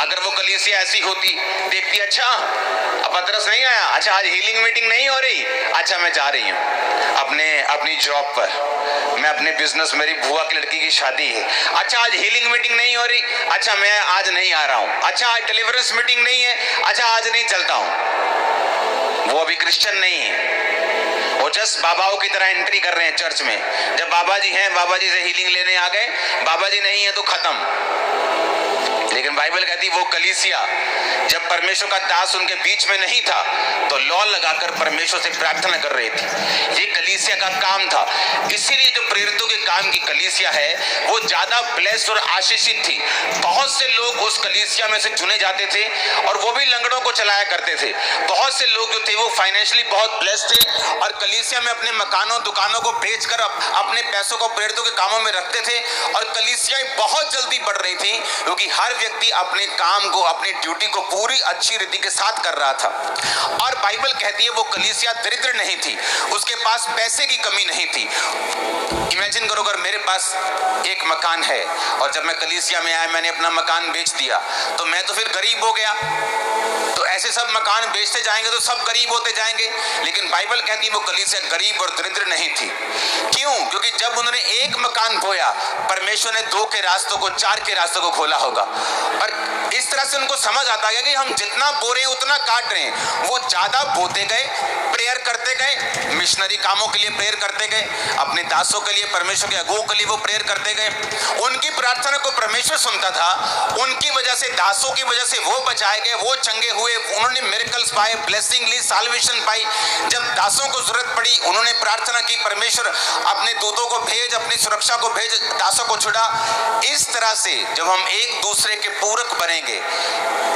अगर वो कलीसिया ऐसी होती, देखती अच्छा अब पतरस नहीं आया, अच्छा आज हीलिंग मीटिंग नहीं हो रही, अच्छा मैं जा रही हूँ अपनी जॉब पर, मैं अपने बिजनेस, मेरी बुआ की लड़की की शादी है, अच्छा आज हीलिंग मीटिंग नहीं हो रही, अच्छा मैं आज नहीं आ रहा हूँ, अच्छा आज डिलीवरेंस मीटिंग नहीं है, अच्छा आज नहीं चलता हूँ। वो अभी क्रिश्चियन नहीं है, वो जस्ट बाबाओं की तरह एंट्री कर रहे हैं चर्च में। जब बाबा जी हैं, बाबा जी से हीलिंग लेने आ गए, बाबा जी नहीं है तो खत्म। लेकिन बाइबल कहती वो कलीसिया जब परमेश्वर का दास उनके बीच में नहीं था तो लौ लगाकर परमेश्वर से प्रार्थना कर रही थी। ये कलीसिया का काम था। इसीलिए जो प्रेरितों के काम की कलीसिया है वो ज्यादा ब्लेस्ड और आशीषित थी। बहुत से लोग उस कलीसिया में से चुने जाते थे और वो भी लंगड़ों को चलाया करते थे। बहुत से लोग जो थे वो फाइनेंशियली बहुत ब्लेस्ड थे और कलीसिया में अपने मकानों दुकानों को बेचकर अपने पैसों को प्रेरितों के कामों में रखते थे और कलीसियाएं बहुत जल्दी बढ़ रही थी क्योंकि हर व्यक्ति अपने काम को, अपनी ड्यूटी को पूरी अच्छी रीति के साथ कर रहा था। और बाइबल कहती है वो कलीसिया दरिद्र नहीं थी, उसके पास पैसे की कमी नहीं थी। इमेजिन करो अगर मेरे पास एक मकान है और जब मैं कलीसिया में आया मैंने अपना मकान बेच दिया तो मैं तो फिर गरीब हो गया। तो ऐसे सब मकान बेचते जाएंगे तो सब गरीब होते जाएंगे। लेकिन बाइबल कहती है वो कलीसिया गरीब और दरिद्र नहीं थी। क्यों? क्योंकि जब उन्होंने एक मकान बोया परमेश्वर ने 2 के रास्तों को 4 के रास्तों को खोला होगा। और इस तरह से उनको समझ आता गया कि हम जितना बो रहे हैं उतना काट रहे हैं। वो ज्यादा बोते गए, प्रेयर करते गए, मिशनरी कामों के लिए प्रेयर करते गए, अपने दासों के लिए, परमेश्वर के अगुओं के लिए वो प्रेयर करते गए। उनकी प्रार्थना को परमेश्वर सुनता था। उनकी वजह से, दासों की वजह से वो बचाए गए, वो चंगे हुए, उन्होंने मिरेकल्स पाए, ब्लेसिंग ली, साल्वेशन पाई। जब दासों को जरूरत पड़ी उन्होंने प्रार्थना की, परमेश्वर अपने दूतों को भेज, अपनी सुरक्षा को भेज, दासों को छुड़ा। इस तरह से जब हम एक दूसरे के पूरक बनेंगे,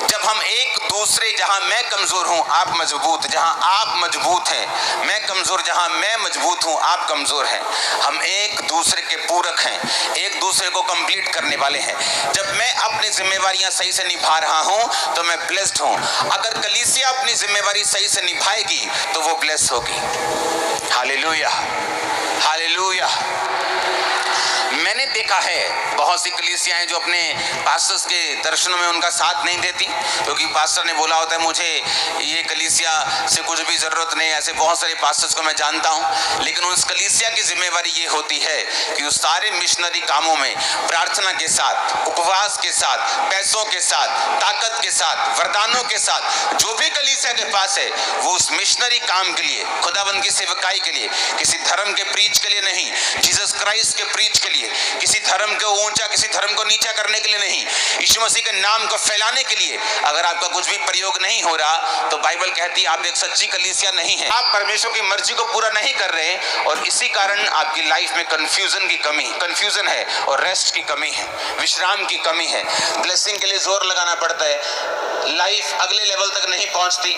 जब हम एक दूसरे, जहां मैं कमजोर हूं आप मजबूत, जहां आप मजबूत हैं मैं कमजोर, जहां मैं मजबूत हूं आप कमजोर हैं, हम एक दूसरे के पूरक हैं, एक दूसरे को कंप्लीट करने वाले हैं। जब मैं अपनी जिम्मेवारियां सही से निभा रहा हूं तो मैं ब्लेस्ड हूं। अगर कलीसिया अपनी जिम्मेवारी सही से निभाएगी तो वो ब्लेस्ड होगी। Hallelujah, hallelujah. मैंने देखा है बहुत सी कलीसियाएं जो अपने पास्टर्स के दर्शनों में उनका साथ नहीं देती क्योंकि पास्टर ने बोला होता है मुझे ये कलीसिया से कुछ भी जरूरत नहीं। ऐसे बहुत सारे पास्टर्स को मैं जानता हूं। लेकिन उस कलीसिया की जिम्मेवारी ये होती है कि उस सारे मिशनरी कामों में प्रार्थना के साथ, उपवास के साथ, पैसों के साथ, ताकत के साथ, वरदानों के साथ जो भी कलीसिया के पास है वो उस मिशनरी काम के लिए, खुदाबंद की सेवकाई के लिए, किसी धर्म के प्रीच के लिए नहीं, जीसस क्राइस्ट के प्रीच के लिए, किसी धर्म को ऊंचा, किसी धर्म को नीचा करने के लिए नहीं, यीशु मसीह के नाम को फैलाने के लिए। अगर आपका कुछ भी प्रयोग नहीं हो रहा तो बाइबल कहती है आप एक सच्ची कलीसिया नहीं है, आप परमेश्वर की मर्जी को पूरा नहीं कर रहे और इसी कारण आपकी लाइफ में कंफ्यूजन है और रेस्ट की कमी है, विश्राम की कमी है। ब्लेसिंग के लिए जोर लगाना पड़ता है, लाइफ अगले लेवल तक नहीं पहुंचती।